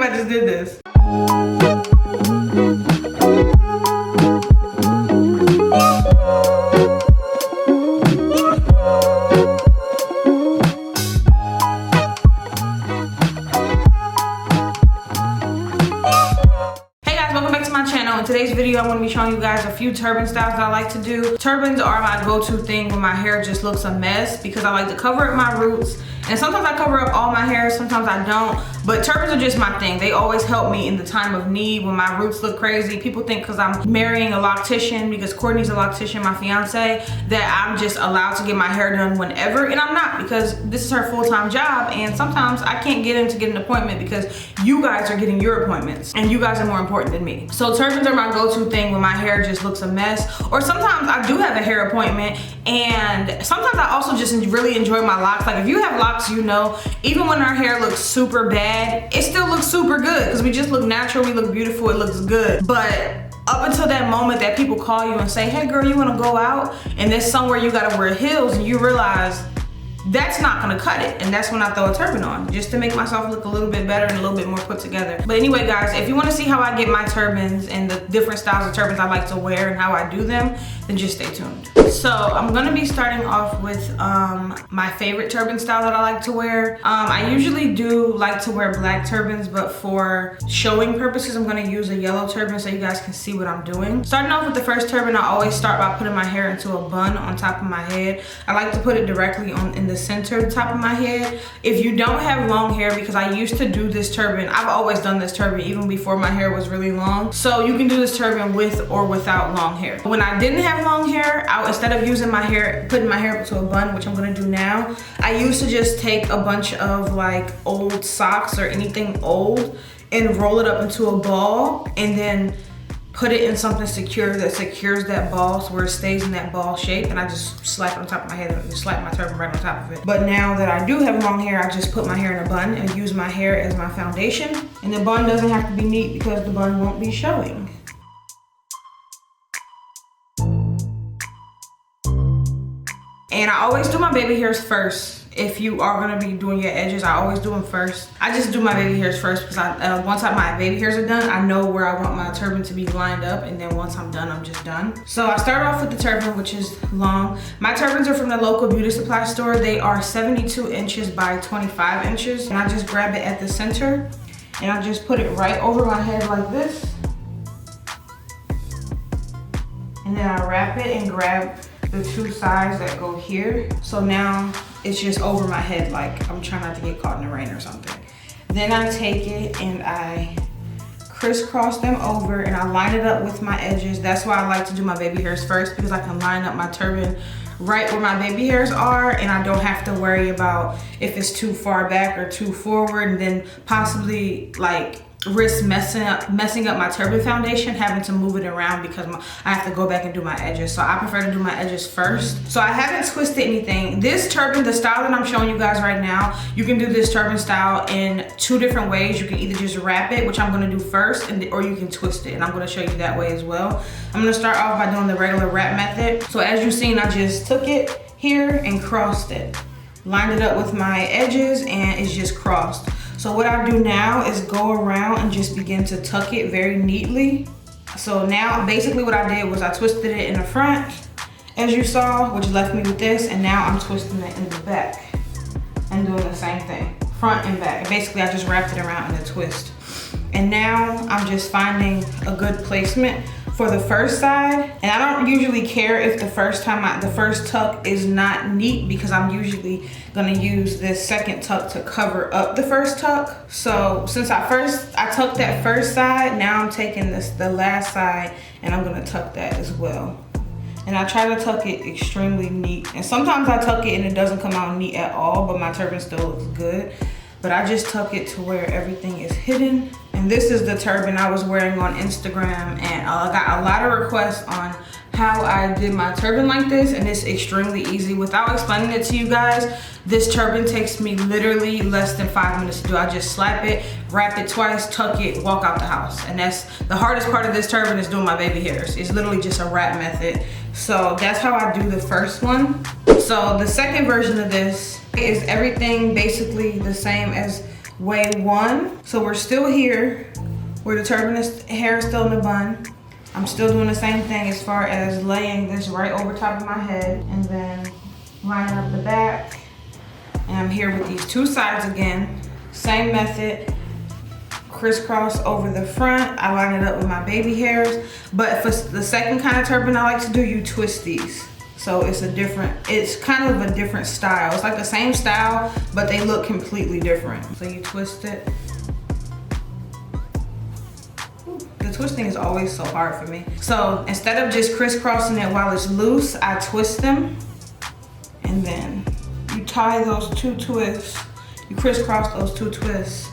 I just did this. In today's video, I'm going to be showing you guys a few turban styles that I like to do. Turbans are my go-to thing when my hair just looks a mess because I like to cover up my roots. And sometimes I cover up all my hair, sometimes I don't. But turbans are just my thing. They always help me in the time of need when my roots look crazy. People think because I'm marrying a loctician, because Courtney's a loctician, my fiance, that I'm just allowed to get my hair done whenever. And I'm not, because this is her full-time job. And sometimes I can't get in to get an appointment because you guys are getting your appointments. And you guys are more important than me. So turbans are my go-to thing when my hair just looks a mess. Or sometimes I do have a hair appointment. And sometimes I also just really enjoy my locks. Like if you have locks, you know, even when our hair looks super bad, it still looks super good because we just look natural, we look beautiful, it looks good. But up until that moment that people call you and say, hey girl, you wanna go out? And there's somewhere you gotta wear heels and you realize that's not gonna cut it. And that's when I throw a turban on, just to make myself look a little bit better and a little bit more put together. But anyway guys, if you wanna see how I get my turbans and the different styles of turbans I like to wear and how I do them, then just stay tuned. So I'm gonna be starting off with my favorite turban style that I like to wear. I usually do like to wear black turbans, but for showing purposes, I'm gonna use a yellow turban so you guys can see what I'm doing. Starting off with the first turban, I always start by putting my hair into a bun on top of my head. I like to put it directly in the center top of my head. If you don't have long hair, because I used to do this turban, I've always done this turban even before my hair was really long. So you can do this turban with or without long hair. When I didn't have long hair, instead of using my hair, putting my hair into a bun, which I'm gonna do now, I used to just take a bunch of like old socks or anything old and roll it up into a ball and then put it in something secure that secures that ball so where it stays in that ball shape, and I just slap it on top of my head and slap my turban right on top of it. But now that I do have long hair, I just put my hair in a bun and use my hair as my foundation. And the bun doesn't have to be neat because the bun won't be showing. And I always do my baby hairs first. If you are gonna be doing your edges, I always do them first. I just do my baby hairs first because once my baby hairs are done, I know where I want my turban to be lined up, and then once I'm done, I'm just done. So I start off with the turban, which is long. My turbans are from the local beauty supply store. They are 72 inches by 25 inches. And I just grab it at the center and I just put it right over my head like this. And then I wrap it and grab the two sides that go here. So now it's just over my head, like I'm trying not to get caught in the rain or something. Then I take it and I crisscross them over and I line it up with my edges. That's why I like to do my baby hairs first, because I can line up my turban right where my baby hairs are, and I don't have to worry about if it's too far back or too forward, and then possibly like risk messing up my turban foundation, having to move it around because I have to go back and do my edges. So I prefer to do my edges first. So I haven't twisted anything. This turban, the style that I'm showing you guys right now, you can do this turban style in two different ways. You can either just wrap it, which I'm gonna do first, or you can twist it, and I'm gonna show you that way as well. I'm gonna start off by doing the regular wrap method. So as you've seen, I just took it here and crossed it. Lined it up with my edges and it's just crossed. So what I do now is go around and just begin to tuck it very neatly. So now basically what I did was I twisted it in the front, as you saw, which left me with this, and now I'm twisting it in the back and doing the same thing, front and back. And basically I just wrapped it around in a twist. And now I'm just finding a good placement for the first side. And I don't usually care if the first tuck is not neat, because I'm usually gonna use this second tuck to cover up the first tuck. So since I tucked that first side, now I'm taking the last side and I'm gonna tuck that as well. And I try to tuck it extremely neat. And sometimes I tuck it and it doesn't come out neat at all, but my turban still looks good. But I just tuck it to where everything is hidden. And this is the turban I was wearing on Instagram, and I got a lot of requests on how I did my turban like this, and it's extremely easy. Without explaining it to you guys, this turban takes me literally less than 5 minutes to do. I just slap it, wrap it twice, tuck it, walk out the house. And that's the hardest part of this turban, is doing my baby hairs. It's literally just a wrap method. So that's how I do the first one. So the second version of this is everything basically the same as way 1. So we're still here where the turban hair is still in the bun. I'm still doing the same thing as far as laying this right over top of my head and then lining up the back. And I'm here with these 2 sides again. Same method. Crisscross over the front. I line it up with my baby hairs. But for the second kind of turban I like to do, you twist these. So it's kind of a different style. It's like the same style, but they look completely different. So you twist it. The twisting is always so hard for me. So instead of just crisscrossing it while it's loose, I twist them. And then you tie those 2 twists. You crisscross those 2 twists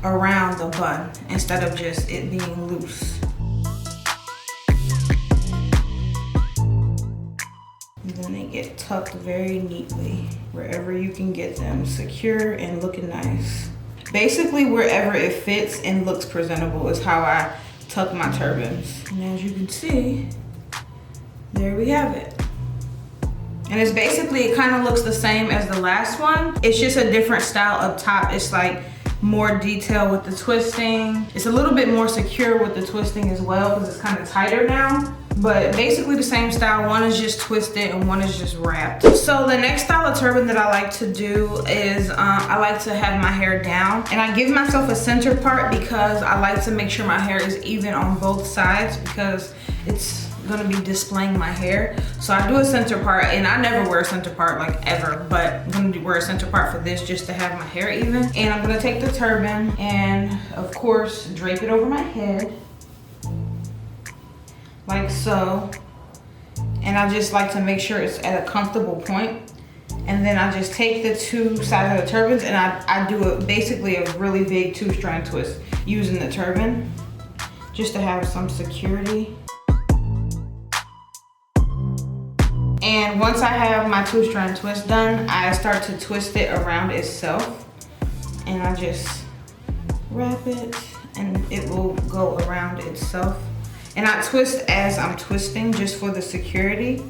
around the bun instead of just it being loose. And then they get tucked very neatly wherever you can get them secure and looking nice. Basically wherever it fits and looks presentable is how I tuck my turbans. And as you can see, there we have it. And it's basically, it kind of looks the same as the last one. It's just a different style up top. It's like more detail with the twisting. It's a little bit more secure with the twisting as well because it's kind of tighter now. But basically the same style. One is just twisted and one is just wrapped. So the next style of turban that I like to do is I like to have my hair down. And I give myself a center part because I like to make sure my hair is even on both sides because it's gonna be displaying my hair. So I do a center part, and I never wear a center part like ever, but I'm gonna wear a center part for this just to have my hair even. And I'm gonna take the turban and of course drape it over my head like so. And I just like to make sure it's at a comfortable point. And then I just take the 2 sides of the turbans and I do basically a really big 2-strand twist using the turban just to have some security. And once I have my 2-strand twist done, I start to twist it around itself. And I just wrap it and it will go around itself. And I twist as I'm twisting just for the security.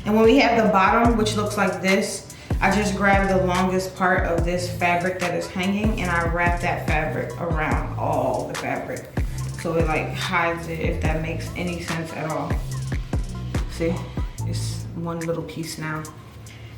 And when we have the bottom, which looks like this, I just grab the longest part of this fabric that is hanging and I wrap that fabric around all the fabric. So it like hides it, if that makes any sense at all. See, it's one little piece now.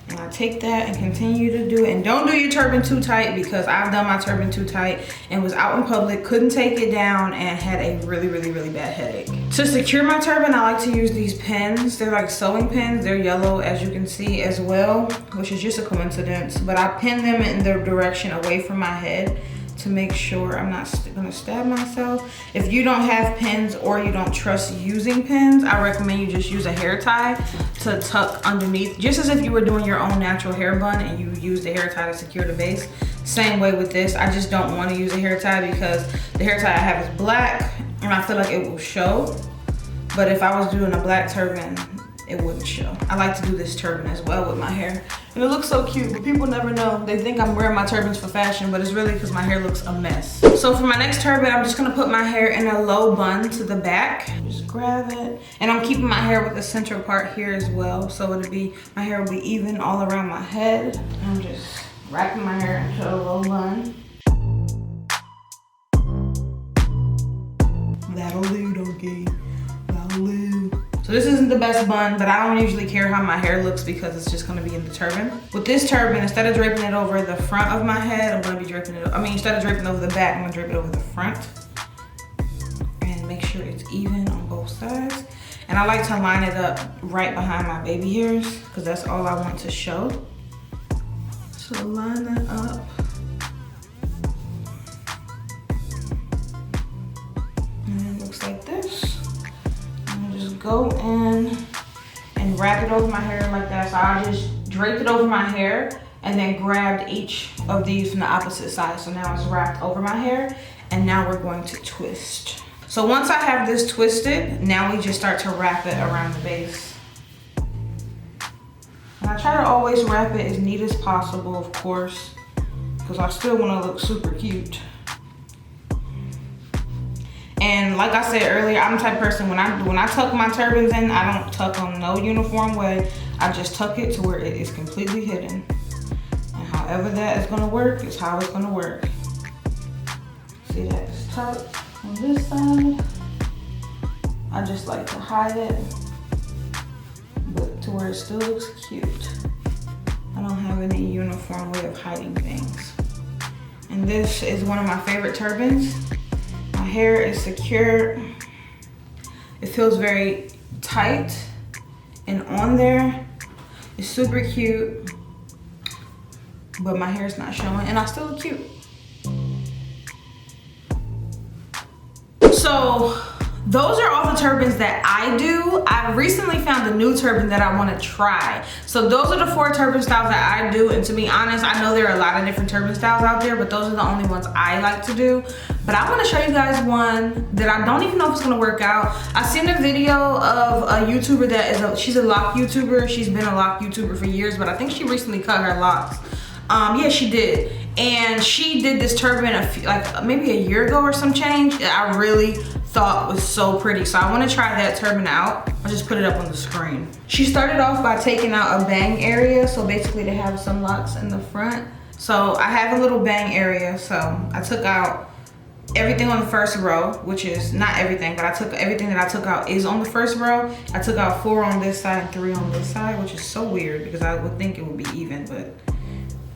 And I take that and continue to do it. And don't do your turban too tight because I've done my turban too tight and was out in public, couldn't take it down and had a really, really, really bad headache. To secure my turban, I like to use these pins. They're like sewing pins. They're yellow as you can see as well, which is just a coincidence. But I pin them in the direction away from my head to make sure I'm not gonna stab myself. If you don't have pins or you don't trust using pins, I recommend you just use a hair tie to tuck underneath, just as if you were doing your own natural hair bun and you use the hair tie to secure the base. Same way with this. I just don't want to use a hair tie because the hair tie I have is black and I feel like it will show. But if I was doing a black turban, it wouldn't show. I like to do this turban as well with my hair. And it looks so cute, but people never know. They think I'm wearing my turbans for fashion, but it's really because my hair looks a mess. So for my next turban, I'm just gonna put my hair in a low bun to the back. Just grab it. And I'm keeping my hair with the center part here as well. So my hair will be even all around my head. I'm just wrapping my hair into a low bun. That'll do, donkey. That'll do. So this isn't the best bun, but I don't usually care how my hair looks because it's just gonna be in the turban. With this turban, instead of draping it over the front of my head, I'm gonna be draping it, instead of draping it over the back, I'm gonna drape it over the front. And make sure it's even on both sides. And I like to line it up right behind my baby hairs because that's all I want to show. So line that up. And it looks like this. Go in and wrap it over my hair like that. So I just draped it over my hair and then grabbed each of these from the opposite side. So now it's wrapped over my hair and now we're going to twist. So once I have this twisted, now we just start to wrap it around the base. And I try to always wrap it as neat as possible, of course, because I still want to look super cute. And like I said earlier, I'm the type of person, when I tuck my turbans in, I don't tuck them no uniform way. I just tuck it to where it is completely hidden. And however that is gonna work is how it's gonna work. See that it's tucked on this side. I just like to hide it, but to where it still looks cute. I don't have any uniform way of hiding things. And this is one of my favorite turbans. My hair is secure. It feels very tight and on there. It's super cute, but my hair's not showing and I still look cute. So those are all the turbans that I do. I recently found a new turban that I want to try. So those are the 4 turban styles that I do. And to be honest, I know there are a lot of different turban styles out there, but those are the only ones I like to do. But I want to show you guys one that I don't even know if it's going to work out. I seen a video of a YouTuber that is she's a lock YouTuber. She's been a lock YouTuber for years, but I think she recently cut her locks. Yeah, she did. And she did this turban like maybe a year ago or some change. I really thought was so pretty. So I want to try that turban out. I'll just put it up on the screen. She started off by taking out a bang area. So basically they have some locks in the front. So I have a little bang area. So I took out everything on the first row, which is not everything, but I took everything that I took out is on the first row. I took out 4 on this side and 3 on this side, which is so weird because I would think it would be even, but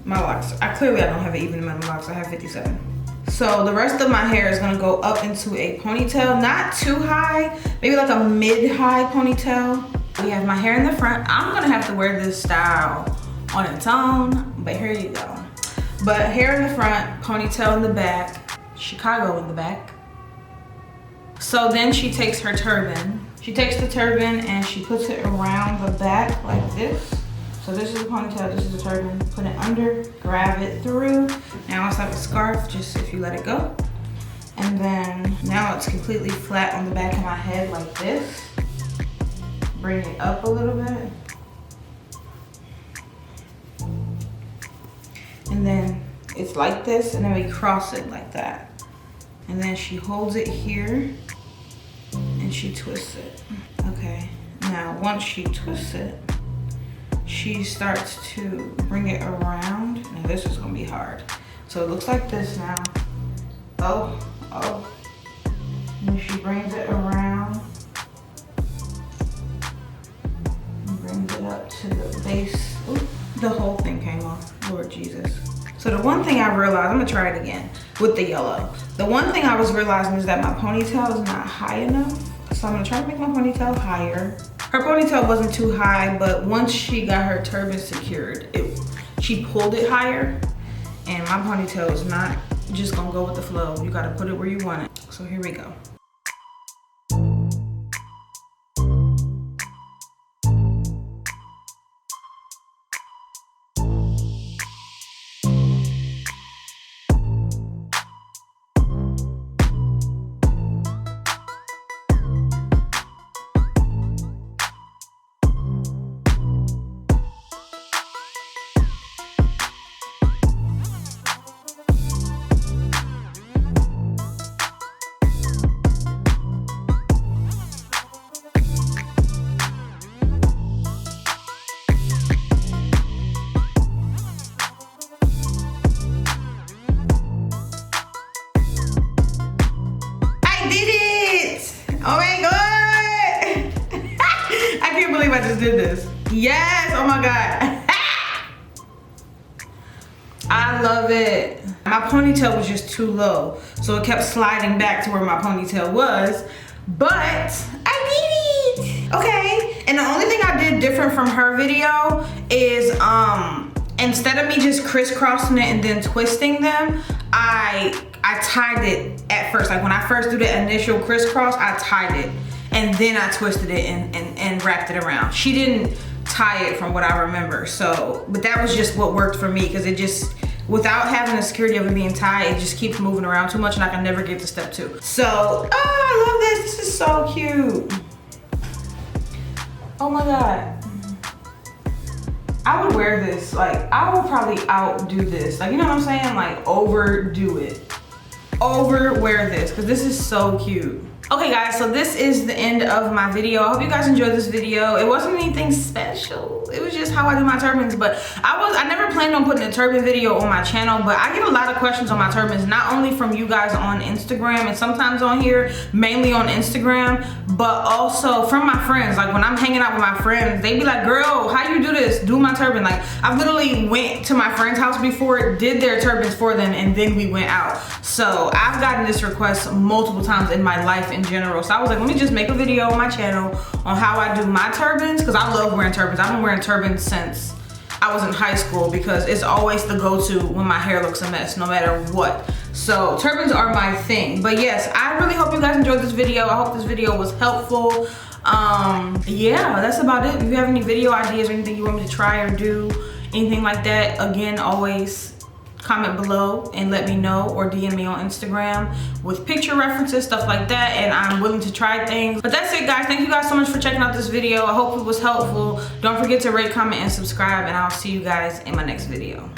my locks, I don't have an even amount of locks. I have 57. So the rest of my hair is gonna go up into a ponytail, not too high, maybe like a mid-high ponytail. We have my hair in the front. I'm gonna have to wear this style on its own, but here you go. But hair in the front, ponytail in the back, Chicago in the back. So then she takes her turban. She takes the turban and she puts it around the back like this. So this is a ponytail, this is a turban. Put it under, grab it through. Now it's like a scarf, just if you let it go. And then now it's completely flat on the back of my head like this. Bring it up a little bit. And then it's like this, and then we cross it like that. And then she holds it here and she twists it. Okay, now once she twists it, she starts to bring it around. Now this is gonna be hard. So it looks like this now. Oh. And then she brings it around and brings it up to the base. Ooh, the whole thing came off, Lord Jesus. So the one thing I realized, I'm gonna try it again with the yellow. The one thing I was realizing is that my ponytail is not high enough. So I'm gonna try to make my ponytail higher. Her ponytail wasn't too high, but once she got her turban secured, she pulled it higher. And my ponytail is not just gonna go with the flow. You gotta put it where you want it. So here we go. Oh my God! I can't believe I just did this. Yes, oh my God. I love it. My ponytail was just too low, so it kept sliding back to where my ponytail was, but I did it. Okay, and the only thing I did different from her video is instead of me just crisscrossing it and then twisting them, I tied it at first. Like when I first did the initial crisscross, I tied it and then I twisted it and wrapped it around. She didn't tie it from what I remember. So, but that was just what worked for me because it just, without having the security of it being tied, it just keeps moving around too much and I can never get to step 2. So, oh, I love this. This is so cute. Oh my God. I would wear this, like, I would probably outdo this. Like, you know what I'm saying? Like, overdo it. Overwear this, because this is so cute. Okay guys, so this is the end of my video. I hope you guys enjoyed this video. It wasn't anything special. It was just how I do my turbans, but I never planned on putting a turban video on my channel, but I get a lot of questions on my turbans, not only from you guys on Instagram and sometimes on here, mainly on Instagram, but also from my friends. Like when I'm hanging out with my friends, they be like, girl, how you do this? Do my turban. Like I've literally went to my friend's house before, did their turbans for them, and then we went out. So I've gotten this request multiple times in my life in general. So I was like, let me just make a video on my channel on how I do my turbans, because I love wearing turbans. I've been wearing turbans since I was in high school because it's always the go-to when my hair looks a mess, no matter what. So turbans are my thing. But yes, I really hope you guys enjoyed this video. I hope this video was helpful. Yeah, that's about it. If you have any video ideas or anything you want me to try or do, anything like that, again, always comment below and let me know, or DM me on Instagram with picture references, stuff like that, and I'm willing to try things. But that's it guys, thank you guys so much for checking out this video. I hope it was helpful. Don't forget to rate, comment, and subscribe, and I'll see you guys in my next video.